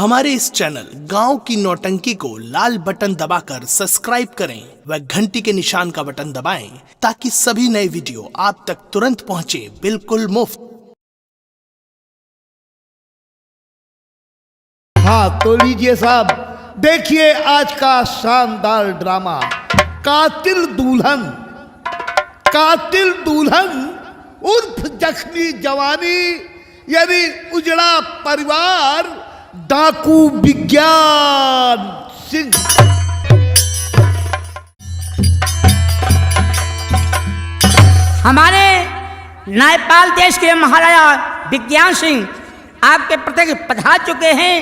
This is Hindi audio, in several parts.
हमारे इस चैनल गांव की नौटंकी को लाल बटन दबाकर सब्सक्राइब करें व घंटी के निशान का बटन दबाएं ताकि सभी नए वीडियो आप तक तुरंत पहुंचे बिल्कुल मुफ्त। हाँ तो लीजिए साहब, देखिए आज का शानदार ड्रामा कातिल दुल्हन उर्फ जख्मी जवानी यानी उजड़ा परिवार डाकू विज्ञान सिंह। हमारे नेपाल देश के महाराजा विज्ञान सिंह आपके प्रत्यक्ष पधार चुके हैं।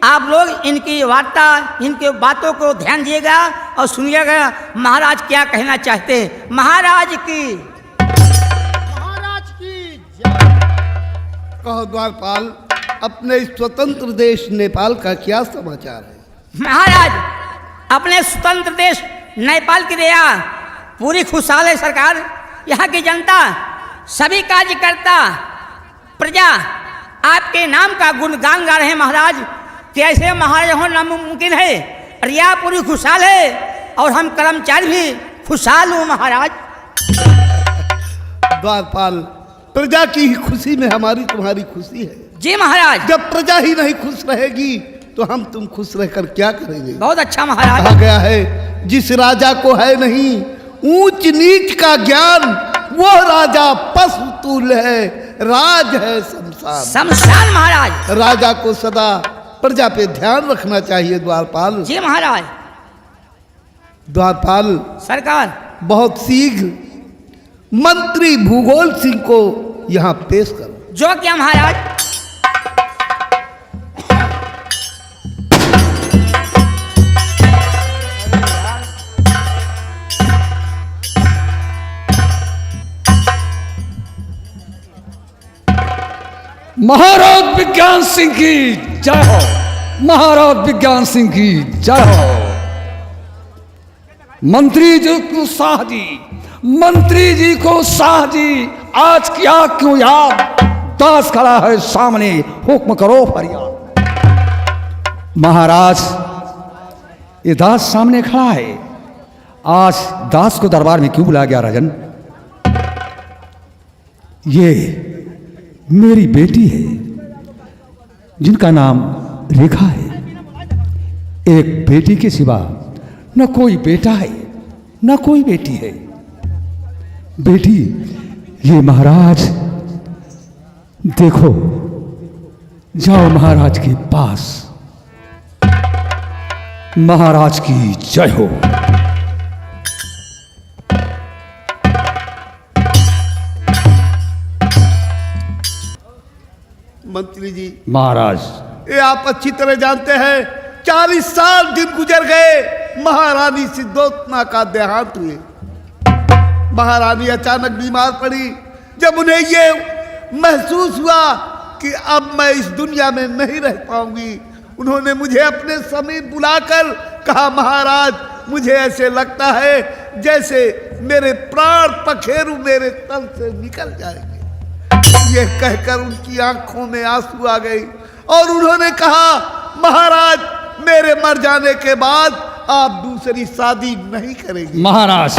आप लोग इनकी वार्ता, इनके बातों को ध्यान दिएगा और सुनिएगा महाराज क्या कहना चाहते हैं। महाराज की कहो द्वारपाल, अपने स्वतंत्र देश नेपाल का क्या समाचार है? महाराज, अपने स्वतंत्र देश नेपाल की दया पूरी खुशहाल है सरकार। यहाँ की जनता, सभी कार्यकर्ता, प्रजा आपके नाम का गुणगान गा रहे हैं महाराज। कैसे महाराज होना नामुमकिन है, और यह पूरी खुशहाल है और हम कर्मचारी भी खुशहाल हूँ महाराज। द्वारपाल, प्रजा की ही खुशी में हमारी तुम्हारी खुशी है। जी महाराज। जब प्रजा ही नहीं खुश रहेगी तो हम तुम खुश रहकर क्या करेंगे? बहुत अच्छा महाराज। कहा गया है, जिस राजा को है नहीं ऊंच नीच का ज्ञान, वो राजा पशु तुल्य है, राज है शमशान महाराज। राजा को सदा प्रजा पे ध्यान रखना चाहिए द्वारपाल। जी महाराज। द्वारपाल सरकार, बहुत शीघ्र मंत्री भूगोल सिंह को यहाँ पेश करो। जो क्या महाराज? महाराज विज्ञान सिंह की जय हो। महाराज विज्ञान सिंह की जय हो। मंत्री जी को शाह जी, मंत्री जी को शाह जी, आज क्या क्यों याद? दास खड़ा है सामने, हुक्म करो फरियाद। महाराज, ये दास सामने खड़ा है। आज दास को दरबार में क्यों बुलाया गया राजन? ये मेरी बेटी है जिनका नाम रेखा है। एक बेटी के सिवा न कोई बेटा है न कोई बेटी है। बेटी, ये महाराज देखो, जाओ महाराज के पास। महाराज की जय हो। मंत्री जी, महाराज, ये आप अच्छी तरह जानते हैं 40 साल दिन गुजर गए, महारानी सिद्धोतना का देहांत हुए। महारानी अचानक बीमार पड़ी। जब उन्हें ये महसूस हुआ कि अब मैं इस दुनिया में नहीं रह पाऊंगी, उन्होंने मुझे अपने समीप बुलाकर कहा, महाराज मुझे ऐसे लगता है जैसे मेरे प्राण पखेरु मेरे तन से निकल जाएंगे। यह कहकर उनकी आंखों में आंसू आ गई और उन्होंने कहा, महाराज मेरे मर जाने के बाद आप दूसरी शादी नहीं करेंगे। महाराज,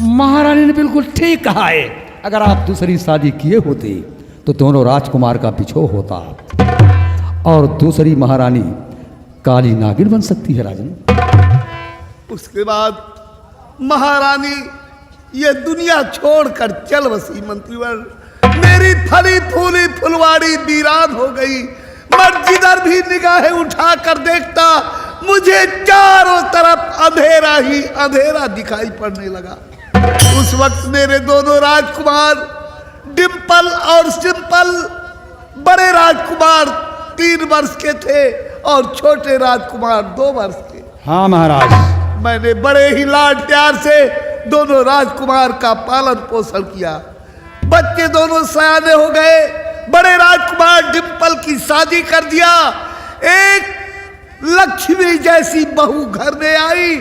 महारानी ने बिल्कुल ठीक कहा है। अगर आप दूसरी शादी किए होते तो दोनों राजकुमार का बिछोह होता और दूसरी महारानी काली नागिन बन सकती है राजन। उसके बाद महारानी ये दुनिया छोड़कर चल बसी। मंत्रीवर, मेरी फली फूली फुलवाड़ी वीरान हो गई। मैं जिधर भी निगाहें उठा कर देखता, मुझे चारों तरफ अंधेरा ही अंधेरा दिखाई पड़ने लगा। उस वक्त मेरे दोनों राजकुमार डिम्पल और सिंपल, बड़े राजकुमार 3 वर्ष के थे और छोटे राजकुमार 2 वर्ष के। हाँ महाराज। मैंने बड़े ही लाड प्यार से दोनों राजकुमार का पालन पोषण किया। बच्चे दोनों सयाने हो गए। बड़े राजकुमार डिम्पल की शादी कर दिया। एक लक्ष्मी जैसी बहू घर में आई।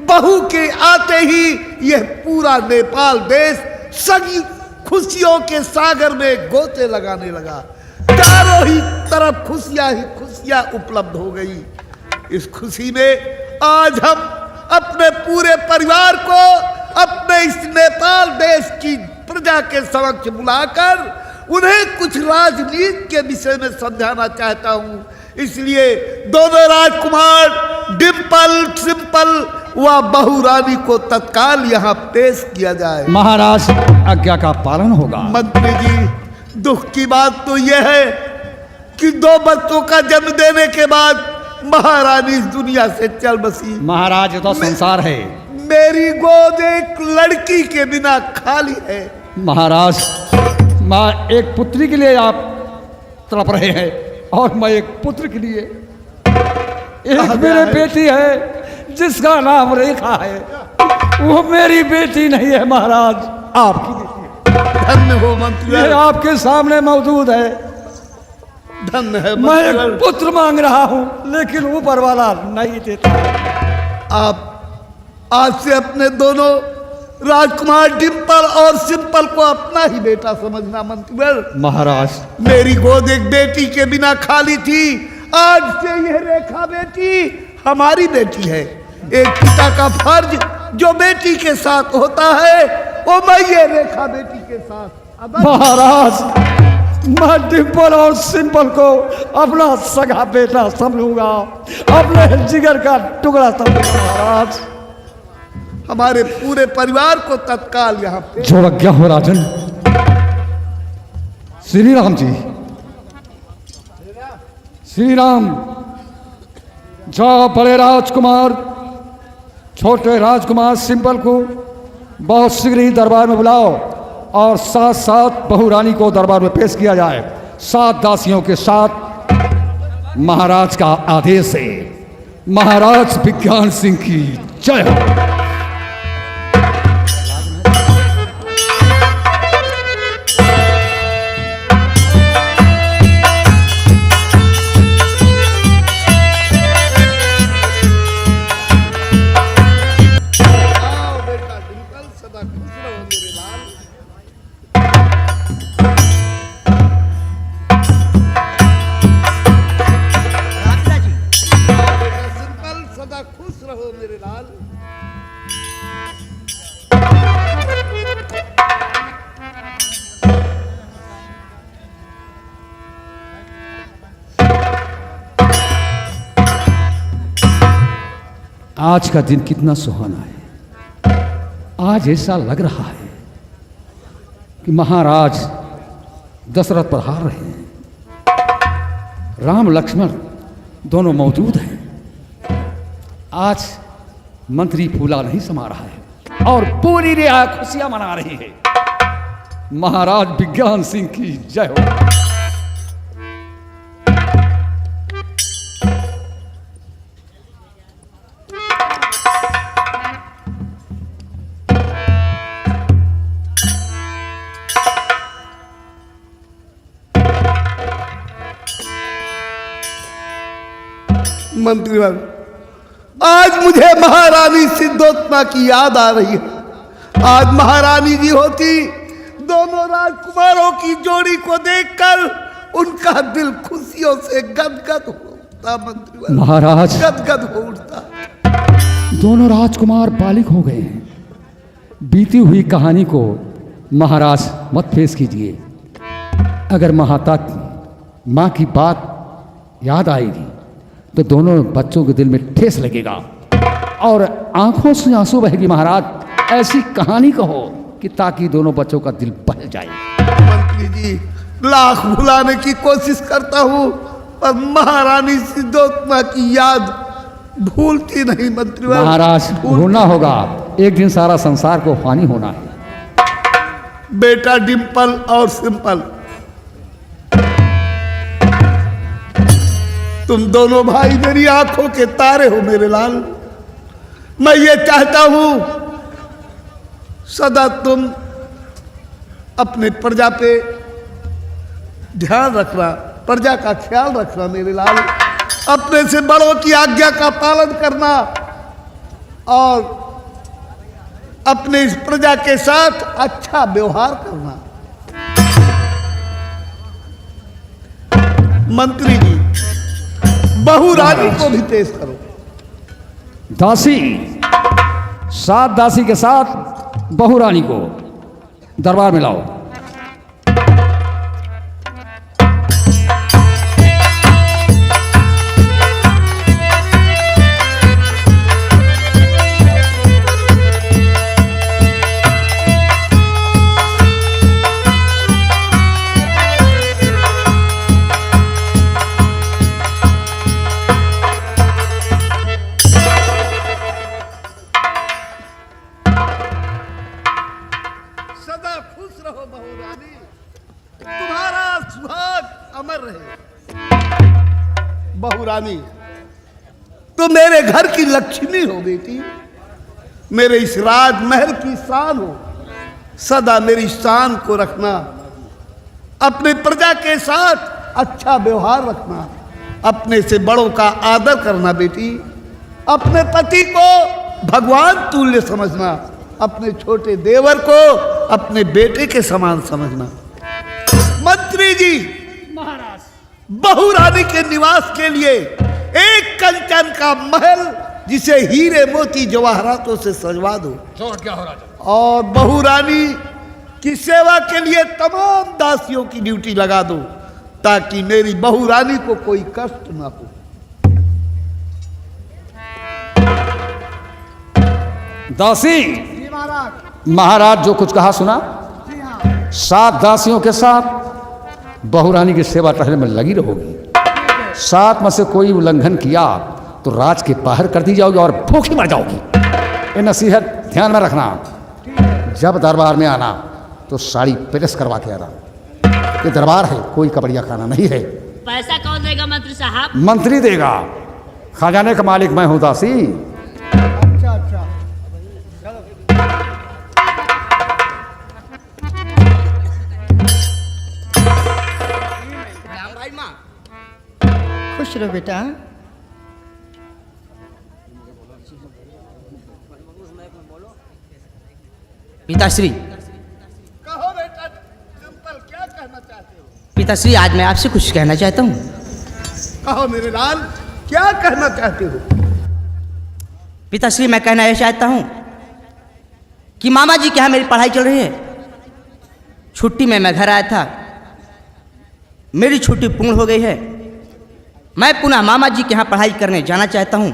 बहू के आते ही यह पूरा नेपाल देश सगी खुशियों के सागर में गोते लगाने लगा। चारों ही तरफ खुशियां कुर्सियां उपलब्ध हो गई। इस खुशी में आज हम अपने पूरे परिवार को अपने इस नेपाल देश की प्रजा के समक्ष बुलाकर उन्हें कुछ राजनीति के विषय में समझाना चाहता हूं। इसलिए दोनों राजकुमार डिम्पल सिंपल व बहू रानी को तत्काल यहाँ पेश किया जाए। महाराज, आज्ञा का पालन होगा। मंत्री जी, दुख की बात तो यह है कि 2 बच्चों का जन्म देने के बाद महारानी इस दुनिया से चल बसी। महाराज, ये तो संसार है। मेरी गोद एक लड़की के बिना खाली है। महाराज, माँ एक पुत्री के लिए आप तड़प रहे हैं और मैं एक पुत्र के लिए। एक मेरी बेटी है जिसका नाम रेखा है, वो मेरी बेटी नहीं है महाराज, आपकी बेटी है। धन्य हो मंत्री, ये आपके सामने मौजूद है। धन्य है मैं एक मंत्री। पुत्र मांग रहा हूं लेकिन ऊपर वाला नहीं देता। आप आज से अपने दोनों राजकुमार डिम्पल और सिंपल को अपना ही बेटा समझना मंत्री। महाराज, मेरी गोद एक बेटी के बिना खाली थी, आज से यह रेखा बेटी हमारी बेटी है। एक पिता का फर्ज जो बेटी के साथ होता है वो मैं ये रेखा बेटी के साथ अदा। महाराज, मैं डिम्पल और सिंपल को अपना सगा बेटा समझूंगा, अपने जिगर का टुकड़ा समझूंगा। महाराज, हमारे पूरे परिवार को तत्काल यहाँ पे जो आज्ञा हो राजन। श्री राम जी, श्री राम। जाओ बड़े राजकुमार छोटे राजकुमार सिंपल को बहुत शीघ्र ही दरबार में बुलाओ और साथ साथ बहू रानी को दरबार में पेश किया जाए 7 दासियों के साथ। महाराज का आदेश है। महाराज विज्ञान सिंह की जय हो। आज का दिन कितना सुहाना है। आज ऐसा लग रहा है कि महाराज दशरथ पधार रहे हैं, राम लक्ष्मण दोनों मौजूद हैं। आज मंत्री फूला नहीं समा रहा है और पूरी रियाया खुशियां मना रही है। महाराज विज्ञान सिंह की जय हो। मंत्रीवर, आज मुझे महारानी सिद्धोत्मा की याद आ रही है। आज महारानी जी होती, दोनों राजकुमारों की जोड़ी को देखकर उनका दिल खुशियों से गदगद हो उठता। मंत्रीवर, महाराज, गदगद हो उठता। दोनों राजकुमार बालिग हो गए हैं। बीती हुई कहानी को महाराज मत पेश कीजिए। अगर माँ की बात याद आएगी तो दोनों बच्चों के दिल में ठेस लगेगा और आंखों से आंसू बहेगी। महाराज, ऐसी कहानी कहो कि ताकि दोनों बच्चों का दिल बहल जाए। मंत्री जी, लाख भुलाने की कोशिश करता हूँ पर महारानी सिद्धोत्मा की याद भूलती नहीं। मंत्री महाराज, भूलना होगा, एक दिन सारा संसार को हानि होना है। बेटा डिम्पल और सिंपल, तुम दोनों भाई मेरी आंखों के तारे हो मेरे लाल। मैं ये चाहता हूं सदा तुम अपने प्रजा पे ध्यान रखना, प्रजा का ख्याल रखना मेरे लाल। अपने से बड़ों की आज्ञा का पालन करना और अपने इस प्रजा के साथ अच्छा व्यवहार करना। मंत्री जी, बहू रानी को भी पेश करो। दासी, 7 दासी के साथ बहू रानी को दरबार में लाओ। सदा खुश रहो बहू रानी, तुम्हारा सुहाग अमर रहे। बहू रानी, तुम मेरे घर की लक्ष्मी हो बेटी, मेरे इस राजमहल की शान हो। सदा मेरी शान को रखना, अपने प्रजा के साथ अच्छा व्यवहार रखना, अपने से बड़ों का आदर करना बेटी, अपने पति को भगवान तुल्य समझना, अपने छोटे देवर को अपने बेटे के समान समझना। मंत्री जी, महाराज, बहू रानी के निवास के लिए एक कंचन का महल जिसे हीरे मोती जवाहरातों से सजवा दो। क्या हो राजा? और बहू रानी की सेवा के लिए तमाम दासियों की ड्यूटी लगा दो, ताकि मेरी बहू रानी को कोई कष्ट ना हो। दासी, महाराज जो कुछ कहा सुना? 7 दासियों के साथ बहू रानी की सेवा टहलने में लगी रहोगी। 7 में से कोई उल्लंघन किया तो राज के बाहर कर दी जाओगी और भूखी मर जाओगी। ये नसीहत ध्यान में रखना। जब दरबार में आना तो साड़ी प्रेस करवा के आना। ये दरबार है, कोई कबड़िया खाना नहीं है। पैसा कौन देगा मंत्री साहब? मंत्री देगा, खजाने का मालिक मैं हूं दासी। अच्छा अच्छा, खुश रहो बेटा। पिताश्री, कहो बेटा सिंपल, क्या कहना चाहते हो? पिताश्री आज मैं आपसे कुछ कहना चाहता हूँ। कहो मेरे लाल, क्या कहना चाहते हो? पिताश्री मैं कहना यह चाहता हूँ कि मामा जी के यहाँ मेरी पढ़ाई चल रही है। छुट्टी में मैं घर आया था, मेरी छुट्टी पूर्ण हो गई है। मैं पुनः मामा जी के यहाँ पढ़ाई करने जाना चाहता हूँ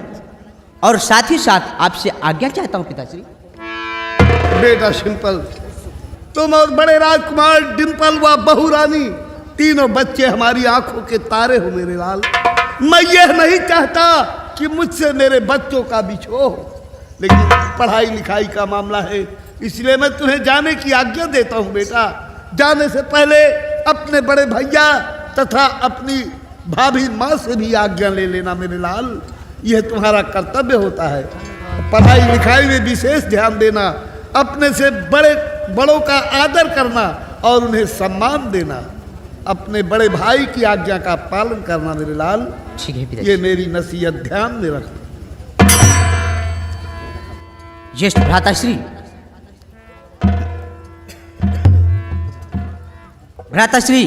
और साथ ही साथ आपसे आज्ञा चाहता हूँ पिताश्री। बेटा सिंपल, तुम और बड़े राजकुमार डिम्पल व बहू रानी तीनों बच्चे हमारी आंखों के तारे हो मेरे लाल। मैं यह नहीं चाहता कि मुझसे मेरे बच्चों का बिछो हो, लेकिन पढ़ाई लिखाई का मामला है, इसलिए मैं तुम्हें जाने की आज्ञा देता हूँ बेटा। जाने से पहले अपने बड़े भैया तथा अपनी भाभी माँ से भी आज्ञा ले लेना मेरे लाल। यह तुम्हारा कर्तव्य होता है। पढ़ाई लिखाई में विशेष ध्यान देना, अपने से बड़ों का आदर करना और उन्हें सम्मान देना, अपने बड़े भाई की आज्ञा का पालन करना मेरे लाल। ठीक है पिताश्री। ये मेरी नसीहत ध्यान में रखना। ज्येष्ठ भ्राताश्री, भ्राताश्री,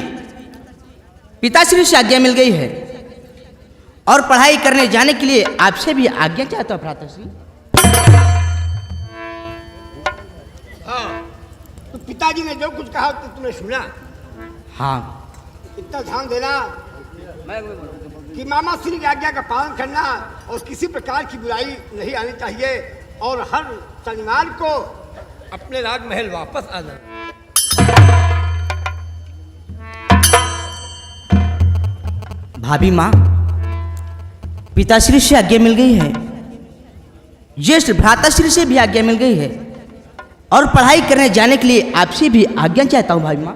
पिताश्री से आज्ञा मिल गई है और पढ़ाई करने जाने के लिए आपसे भी आज्ञा चाहता हूँ भ्राताश्री। हाँ, तो पिताजी ने जो कुछ कहा तो तुमने सुना। हाँ, इतना ध्यान देना कि मामा श्री की आज्ञा का पालन करना और किसी प्रकार की बुराई नहीं आनी चाहिए, और हर शनिवार को अपने राजमहल वापस आना। भाभी माँ, पिताश्री से आज्ञा मिल गई है, ज्येष्ठ भ्राताश्री से भी आज्ञा मिल गई है और पढ़ाई करने जाने के लिए आपसे भी आज्ञा चाहता हूँ भाभी माँ।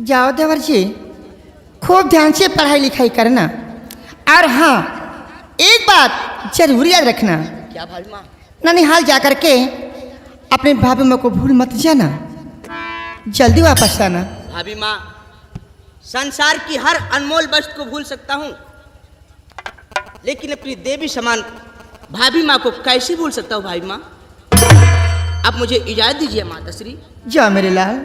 जाओ देवर जी, खूब ध्यान से पढ़ाई लिखाई करना, और हाँ एक बात जरूर याद रखना, क्या भाभी माँ? ननिहाल जा कर के अपने भाभी माँ को भूल मत जाना, जल्दी वापस आना। भाभी माँ, संसार की हर अनमोल वस्तु को भूल सकता हूँ, लेकिन अपनी देवी समान भाभी माँ को कैसे भूल सकता हूँ भाभी माँ? आप मुझे इजाजत दीजिए माताश्री। जाओ मेरे लाल।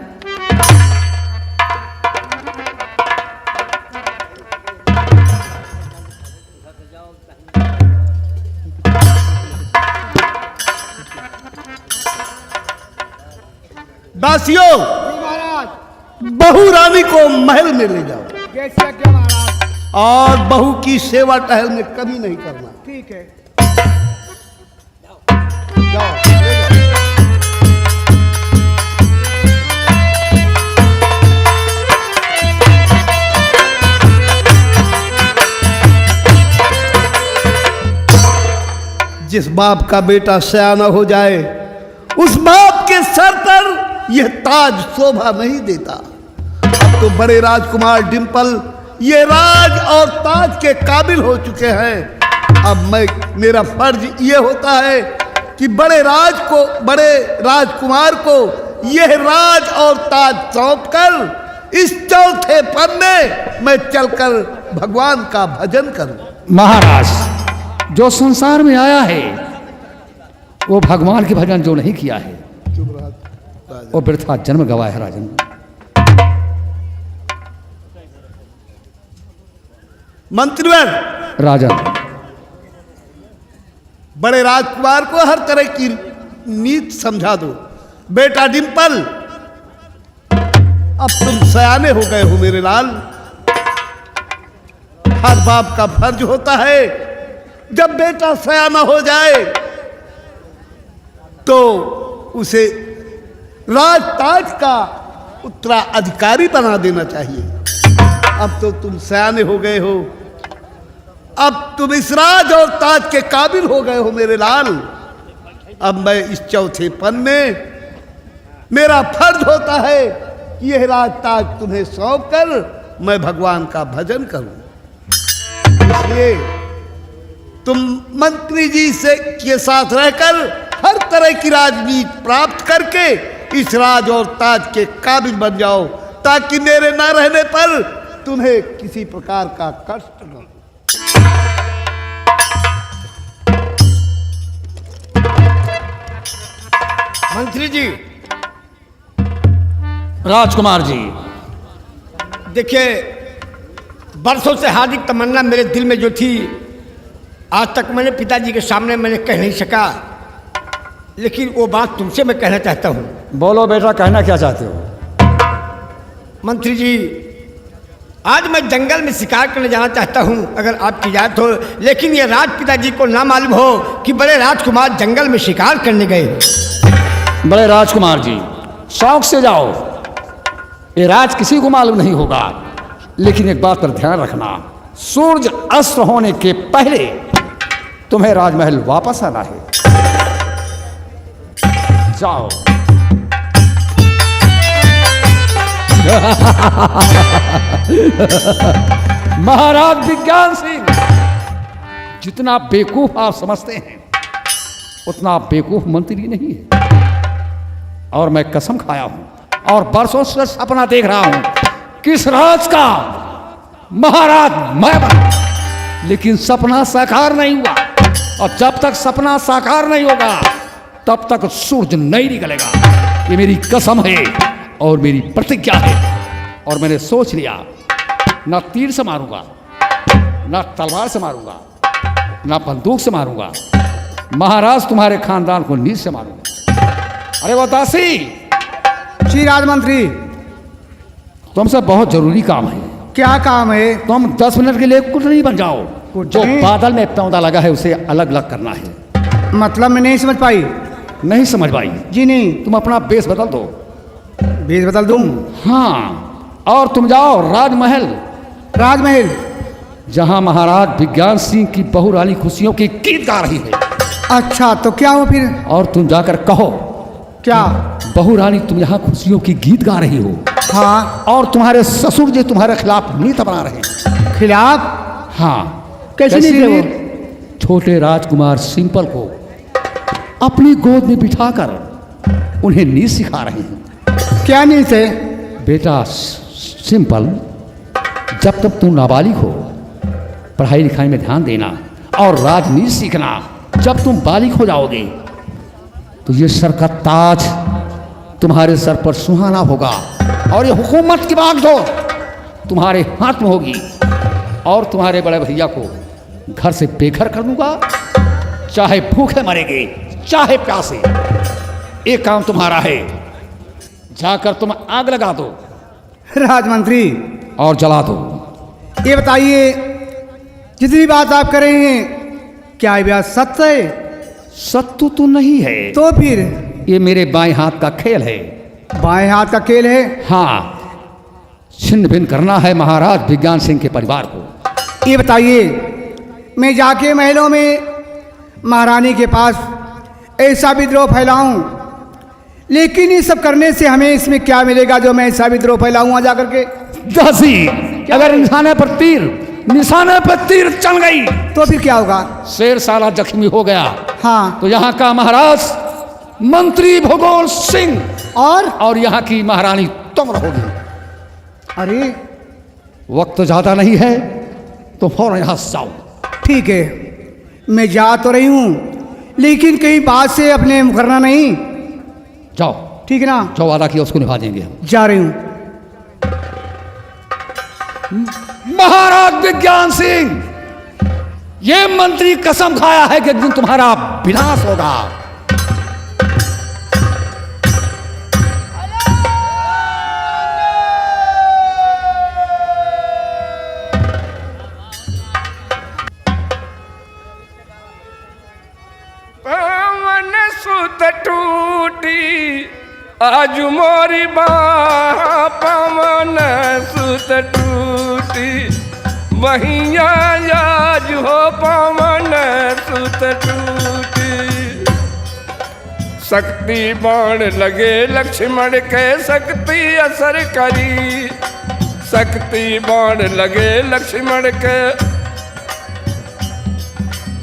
दासियों, बहू रानी को महल में ले जाओ कैसे क्या महाराज? और बहू की सेवा टहल में कमी नहीं करना। ठीक है। जाओ, ले जाओ। जिस बाप का बेटा सयाना हो जाए, उस बाप के सर पर यह ताज शोभा नहीं देता। अब तो बड़े राजकुमार डिंपल ये राज और ताज के काबिल हो चुके हैं। अब मेरा फर्ज ये होता है कि बड़े राजकुमार को यह राज और ताज सौंप कर इस चौथे पन में मैं चलकर भगवान का भजन करूं। महाराज, जो संसार में आया है वो भगवान के भजन जो नहीं किया है वो वृथा जन्म गवाया है। राजन, मंत्रीवर, राजन, बड़े राजकुमार को हर तरह की नीति समझा दो। बेटा डिंपल, अब तुम सयाने हो गए हो मेरे लाल। हर बाप का फर्ज होता है जब बेटा सयाना हो जाए तो उसे राज ताज का उत्तराधिकारी बना देना चाहिए। अब तो तुम सयाने हो गए हो, अब तुम इस राज और ताज के काबिल हो गए हो मेरे लाल। अब मैं इस चौथे पन में मेरा फर्ज होता है कि यह राज ताज तुम्हें सौंप कर मैं भगवान का भजन करूं। इसलिए तुम मंत्री जी से के साथ रहकर हर तरह की राजनीति प्राप्त करके इस राज और ताज के काबिल बन जाओ, ताकि मेरे न रहने पर तुम्हें किसी प्रकार का कष्ट न हो। मंत्री जी, राजकुमार जी, देखिए, बरसों से हार्दिक तमन्ना मेरे दिल में जो थी, आज तक मैंने पिताजी के सामने मैंने कह नहीं सका, लेकिन वो बात तुमसे मैं कहना चाहता हूँ। बोलो बेटा, कहना क्या चाहते हो? मंत्री जी, आज मैं जंगल में शिकार करने जाना चाहता हूँ, अगर आपकी इजाज़त हो। लेकिन ये राज पिताजी को ना मालूम हो कि बड़े राजकुमार जंगल में शिकार करने गए। बड़े राजकुमार जी, शौक से जाओ, ये राज किसी को मालूम नहीं होगा। लेकिन एक बात पर ध्यान रखना, सूरज अस्त होने के पहले तुम्हें राजमहल वापस आना है। जाओ। महाराज विज्ञान सिंह, जितना बेवकूफ आप समझते हैं उतना बेवकूफ मंत्री नहीं है। और मैं कसम खाया हूं और बरसों से सपना देख रहा हूं किस राज का महाराज मैं बना, लेकिन सपना साकार नहीं हुआ। और जब तक सपना साकार नहीं होगा तब तक सूरज नहीं निकलेगा। ये मेरी कसम है और मेरी प्रतिज्ञा है। और मैंने सोच लिया, ना तीर से मारूंगा, ना तलवार से मारूंगा, ना बंदूक से मारूंगा, महाराज तुम्हारे खानदान को नीच से मारूंगा। अरे वो दासी, जी राजमंत्री, तुमसे बहुत जरूरी काम है। क्या काम है? तुम 10 मिनट के लिए कुछ नहीं बन जाओ। जो बादल में पौधा लगा है उसे अलग अलग करना है। मतलब मैं नहीं समझ पाई। नहीं समझ पाई? जी नहीं। तुम अपना बेस बदल दो। बेस बदल दूं? हाँ, और तुम जाओ राजमहल। राजमहल जहां महाराज विज्ञान सिंह की बहू रानी खुशियों की गीत गा रही है। अच्छा, तो क्या हो फिर? और तुम जाकर कहो, क्या बहू रानी तुम यहाँ खुशियों की गीत गा रही हो? हाँ। और तुम्हारे ससुर जी तुम्हारे खिलाफ नीति बना रहे हैं। खिलाफ? हाँ। कैसी नीति है वो? छोटे राजकुमार सिंपल को अपनी गोद में बिठाकर उन्हें नीति सिखा रहे हैं। क्या नीति है? बेटा सिंपल, जब तक तुम नाबालिग हो पढ़ाई लिखाई में ध्यान देना और राजनीति सीखना। जब तुम बालिग हो जाओगे तो ये सर का ताज तुम्हारे सर पर सुहाना होगा और ये हुकूमत की बागडोर तुम्हारे हाथ में होगी। और तुम्हारे बड़े भैया को घर से बेघर कर दूंगा, चाहे भूखे मरेंगे चाहे प्यासे। एक काम तुम्हारा है, जाकर तुम आग लगा दो राजमंत्री और जला दो। ये बताइए, जितनी बात आप कर रहे हैं क्या ये बात सत्य है? सत्य तो नहीं है, तो फिर ये मेरे बाएं हाथ का खेल है। बाएं हाथ का खेल है? हाँ, छिन्न भिन्न करना है महाराज विज्ञान सिंह के परिवार को। ये बताइए, मैं जाके महलों में महारानी के पास ऐसा विद्रोह फैलाऊं, लेकिन ये सब करने से हमें इसमें क्या मिलेगा जो मैं ऐसा विद्रोह फैलाऊं वहां जाकर के? दासी, अगर निशाने पर तीर चल गई तो फिर क्या होगा? शेर साला जख्मी हो गया। हाँ, तो यहाँ का महाराज मंत्री भूगोल सिंह और यहाँ की महारानी तुम रहोगी। अरे वक्त ज्यादा नहीं है, तो फौरन यहाँ से जाओ। ठीक है, मैं जा तो रही हूं, लेकिन कहीं बात से अपने मुकरना नहीं। जाओ, ठीक है ना? जो वादा किया उसको निभा देंगे हम। जा रही हूं। महाराज विज्ञान सिंह, ये मंत्री कसम खाया है कि एक दिन तुम्हारा विनाश होगा। पवन सुत टूटी आज मोरी बाह, पवन सुत टूटी वहिया आज हो, पवन सुत टूटी। शक्ति बाण लगे लक्ष्मण के, शक्ति असर करी, शक्ति बाण लगे लक्ष्मण के,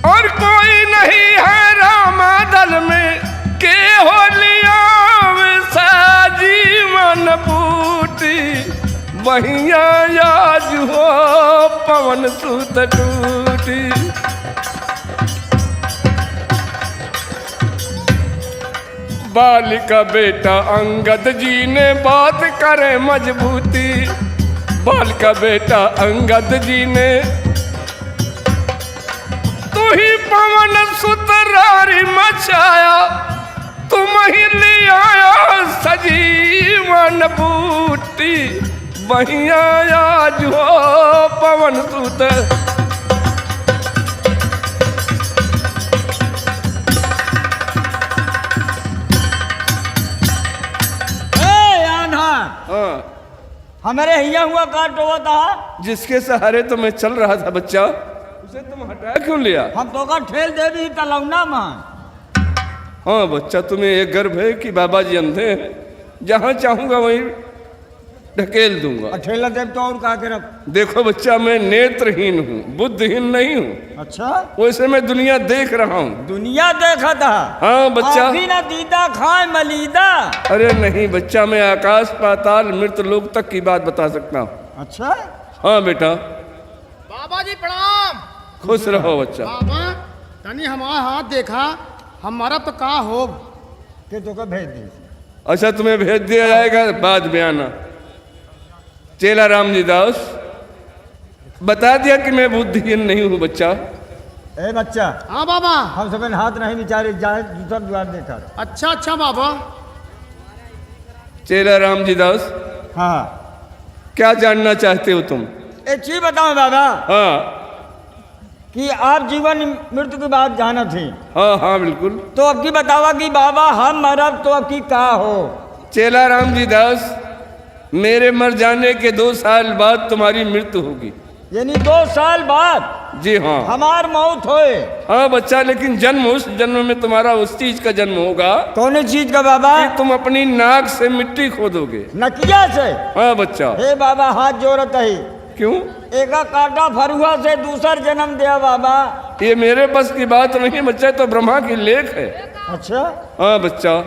और कोई नहीं है रामा दल में के हो लिया जीवन बूटी, वहीं आज हो पवन सुत टूटी। बाल का बेटा अंगद जी ने बात करे मजबूती, बाल का बेटा अंगद जी ने तू ही पवन सुतरारी मचाया, तुम ही ले आया सजीवन बूटी, वहीं आज हो पवन सुत। हमारे हिया हुआ काट हुआ था, जिसके सहारे तो मैं चल रहा था बच्चा, उसे तुम हटा क्यों लिया? हम तो का ठेल दे दी तलौना में। हाँ बच्चा, तुम्हें एक गर्व है कि बाबा जी अंधे हैं, जहाँ चाहूंगा वहीं ढकेल दूंगा। ठेला देव तो और कहा के रख। देखो बच्चा, मैं नेत्रहीन हूँ, बुद्धहीन नहीं हूँ। अच्छा, वैसे मैं दुनिया देख रहा हूँ। दुनिया देखा था? हाँ बच्चा। अभी ना दीदा खाए मलीदा। अरे नहीं बच्चा, मैं आकाश पाताल मृत लोक तक की बात बता सकता हूँ। अच्छा, हाँ बेटा। बाबा जी प्रणाम। खुश रहो बच्चा। बाबा तनी हमारा हाथ देखा, हमारा तो का हो के तो का भेज दी। अच्छा, तुम्हें भेज दिया जाएगा, बाद में आना। चेला राम जी दास बता दिया कि मैं बुद्धिहीन नहीं हूँ बच्चा। ए बच्चा। हाँ बाबा। हम सब हाथ नहीं बिचारे जाए दूसरा द्वार देखा। अच्छा अच्छा बाबा। चेला राम जी दास। हाँ, क्या जानना चाहते हो तुम? एक चीज बताओ बाबा। हाँ, कि आप जीवन मृत्यु की बात जाना थी। हाँ हाँ बिल्कुल। तो अब की बतावा कि बाबा हम मरब तो अब की का हो? चेला राम जी दास, मेरे मर जाने के 2 साल बाद तुम्हारी मृत्यु होगी। यानी 2 साल बाद? जी हाँ। हमार मौत होए? हाँ बच्चा, लेकिन जन्म उस जन्म में तुम्हारा उस चीज का जन्म होगा। कौन चीज का बाबा? कि तुम अपनी नाक से मिट्टी खोदोगे। नकिया से? हाँ बच्चा। हे बाबा, हाथ जोड़त है। क्यों? एका काटा फरुआ से दूसर जन्म दिया बाबा। ये मेरे बस की बात नहीं बच्चा, तो ब्रह्मा की लेख है। अच्छा। हाँ बच्चा।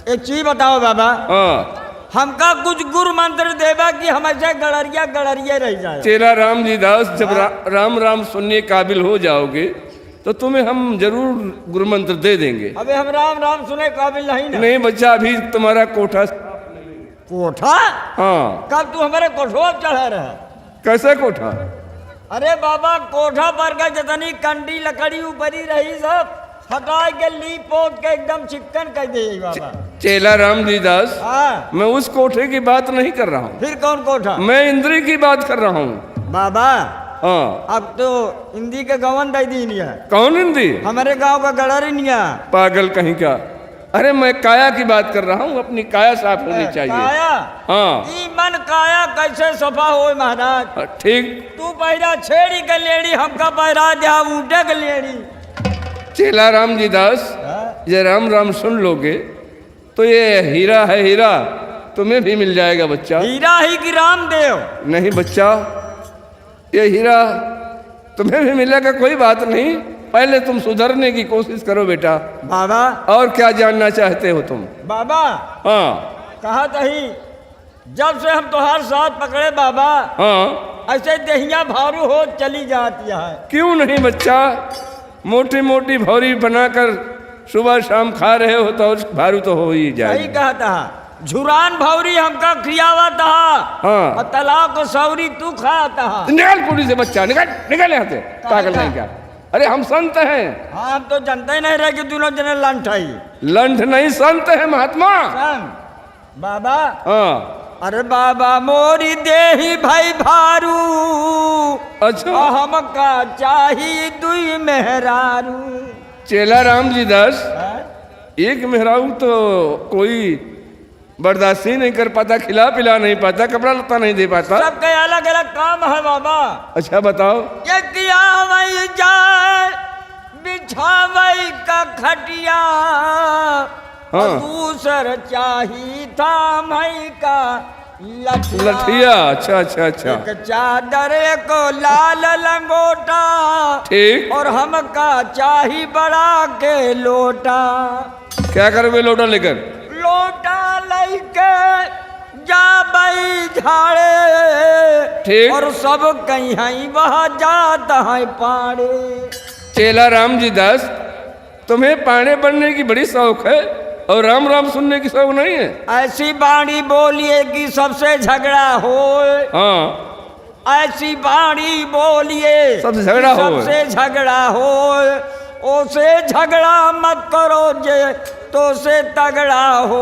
एक चीज बताओ बाबा। हाँ। हमका कुछ गुरु मंत्र देवा कि हमेशा गड़रिया गड़रिया रह जाए। चेला राम जी दास, जब राम राम सुनने काबिल हो जाओगे तो तुम्हें हम जरूर गुरु मंत्र दे देंगे। अबे हम राम राम सुने काबिल नहीं ना? नहीं बच्चा, अभी तुम्हारा कोठा। कोठा? हाँ। कब तू हमारे कोठवा चढ़ा रहा? कैसे कोठा? अरे बाबा, कोठा पर का जितनी कंडी लकड़ी ऊपरी रही सब हटाए के ली पोत के एकदम चिकन कर दे बाबा। चेला राम जी दास, हाँ मैं उस कोठे की बात नहीं कर रहा हूँ, फिर कौन कोठा? मैं इंद्री की बात कर रहा हूँ। बाबा हाँ, अब तो हिंदी के गवन दे दी नहीं है। कौन हिंदी? हमारे गांव का गड़र ही नहीं है। पागल कहीं का। अरे मैं काया की बात कर रहा हूँ, अपनी काया साफ होनी चाहिए। काया? हाँ ई मन काया कैसे सफा हो महाराज? ठीक। तू पैरा छेड़ी के लेड़ी, हमका पैरा दिया ऊँटे के लेड़ी। चेला राम जी दास, ये राम राम सुन लोगे तो ये हीरा है हीरा, तुम्हें भी मिल जाएगा बच्चा। हीरा ही कि रामदेव? नहीं बच्चा, ये हीरा तुम्हें भी मिलेगा, कोई बात नहीं। पहले तुम सुधरने की कोशिश करो बेटा। बाबा और क्या जानना चाहते हो तुम? बाबा हाँ कहा तही जब से हम तुम्हारे साथ पकड़े बाबा, हाँ, ऐसे देहिया भारू हो चली जाती है। क्यों नहीं बच्चा, मोटी मोटी भौरी बनाकर सुबह शाम खा रहे हो तो भारू तो हो ही जाए। सही कहा था, झुरान भौरी हमका खियावा था। हाँ। और तालाब को सौरी तू खाता। निकल कुड़ी से बच्चा, निकल निकल यहाँ से। पागल नहीं क्या? अरे हम संत हैं। हाँ हम तो जानते ही नहीं रहे कि दोनों जने लंठ है। लंठ नहीं, संत है महात्मा। बाबा हाँ। अरे बाबा मोरी देही भाई भारू, अच्छा हमका चाहिए दुई मेहरारू। चेला राम जी दास, एक मेहरारू तो कोई बर्दाश्त ही नहीं कर पाता, खिला पिला नहीं पाता, कपड़ा लत्ता नहीं दे पाता। सबके अलग अलग काम है बाबा। अच्छा बताओ। ये किया वही जाए बिछावई का खटिया, हाँ। दूसर चाही था मई का लठिया। लठिया, अच्छा अच्छा अच्छा। एक चादर को लाल लंगोटा, ठीक। और हमका चाही बड़ा के लोटा। क्या करोगे लोटा लेकर? लोटा लेके जा बई झाड़े, ठीक। और सब कहीं वह जाता है पाड़े। चेला राम जी दास, तुम्हें पाड़े बनने की बड़ी शौक है और राम राम सुनने की शौक नहीं है। ऐसी बाणी बोलिए कि सबसे झगड़ा हो। हाँ, ऐसी बाणी बोलिए सबसे झगड़ा हो। सबसे झगड़ा हो। ओसे झगड़ा मत करो जे तो से तगड़ा हो।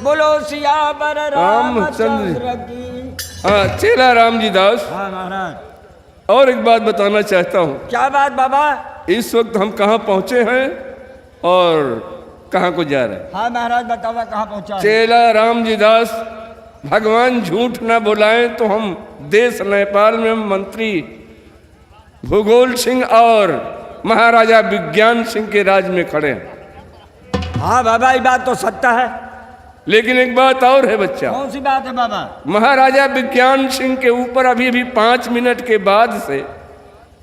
बोलो सियावर रामचंद्र की। हाँ चेला राम जी दास, हाँ महाराज। और एक बात बताना चाहता हूँ। क्या बात बाबा? इस वक्त हम कहाँ पहुँचे हैं और कहाँ को जा रहे हैं? हाँ महाराज बतावा कहाँ पहुँचा? चेला राम जी दास, भगवान झूठ ना बुलाएं तो हम देश नेपाल में मंत्री भूगोल सिंह और महाराजा विज्ञान सिंह के राज में खड़े हैं। हाँ बाबा ये बात तो सत्य है। लेकिन एक बात और है बच्चा। कौन सी बात है बाबा? महाराजा विज्ञान सिंह के ऊपर अभी 5 मिनट के बाद से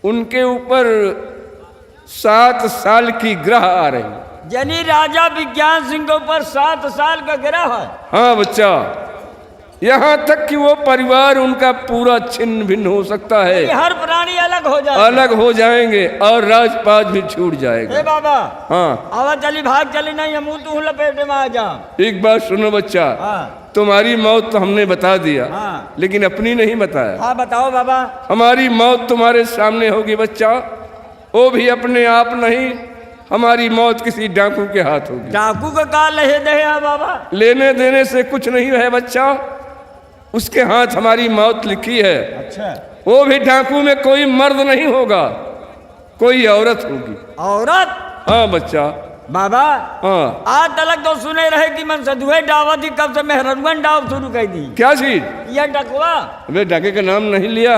उनके ऊपर 7 साल की ग्रह आ रही। यानी राजा विज्ञान सिंह के ऊपर 7 साल का ग्रह है? हाँ बच्चा, यहाँ तक कि वो परिवार उनका पूरा छिन्न भिन्न हो सकता है। हर प्राणी अलग हो जाए, अलग हो जाएंगे और राजपाट भी छूट जाएगा। हे बाबा। हाँ आवा चली भाग चली नहीं, हम तू लपेटे में आ जा। एक बात सुनो बच्चा। हाँ। तुम्हारी मौत तो हमने बता दिया। हाँ। लेकिन अपनी नहीं बताया। हाँ बताओ बाबा। हमारी मौत तुम्हारे सामने होगी बच्चा, वो भी अपने आप नहीं, हमारी मौत किसी डाकू के हाथ होगी। डाकू का का लहे दे बाबा? लेने देने से कुछ नहीं है बच्चा, उसके हाथ हमारी मौत लिखी है। अच्छा। वो भी डाकू में कोई मर्द नहीं होगा, कोई औरत होगी। औरत? हाँ बच्चा। बाबा हाँ। आज तलक तो सुने रहे कि मन सदुए डावत ही कब से मेहरनगन डाव शुरू कर दी। क्या चीज? ये डकवा। वे डाके का नाम नहीं लिया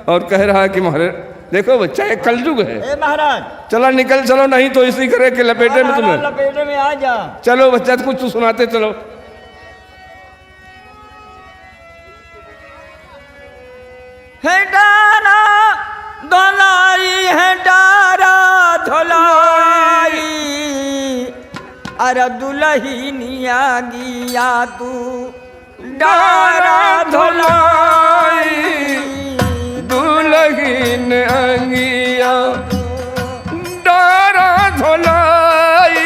और कह रहा है कि महाराज देखो बच्चा एक कलयुग है। ए महाराज चला निकल चलो, नहीं तो इसी करे के लपेटे में तुम्हें। लपेटे में आ जा। चलो बच्चा कुछ तो सुनाते चलो। है डारा धोलाई, है डारा धोलाई, अरे दुल्हनिया गिया तू डारा धोलाई। दुल्हन अंगिया डारा धोलाई,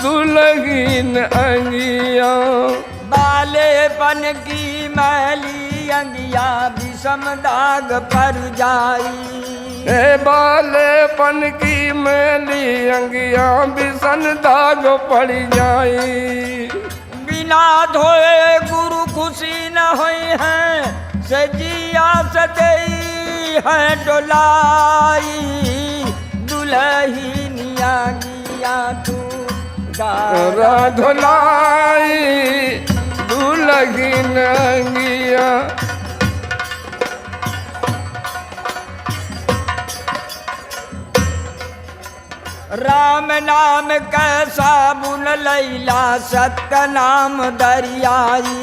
दुल्हन अंगिया। बालेपन की मैली अंगिया विषम दाग पर जाई। ए बालेपन की मैली अंगिया बिसन दाग पड़ जाई। बिना धोए गुरु खुशी न होई है सजिया सजई है डोलाई। दुल्हनिया गिया तू गारा धोलाई दुल्हन अंगिया। राम नाम कैसा बुन लैला सत्य नाम दरियाई।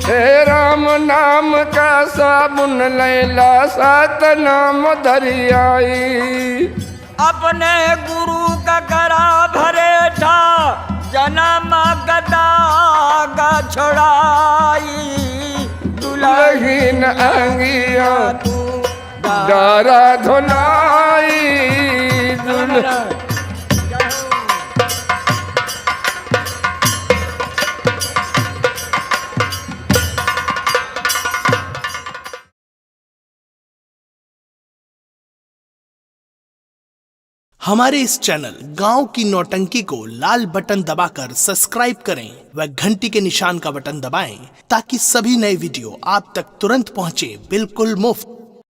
हे राम नाम का साबुन लैला सत नाम दरियाई। अपने गुरु का करा भरे था जन्म गदा गा छोड़ाई। दुल्हन अंगिया तू गारा धोलाई दुल्हन। हमारे इस चैनल गांव की नौटंकी को लाल बटन दबाकर सब्सक्राइब करें व घंटी के निशान का बटन दबाएं ताकि सभी नए वीडियो आप तक तुरंत पहुंचे बिल्कुल मुफ्त।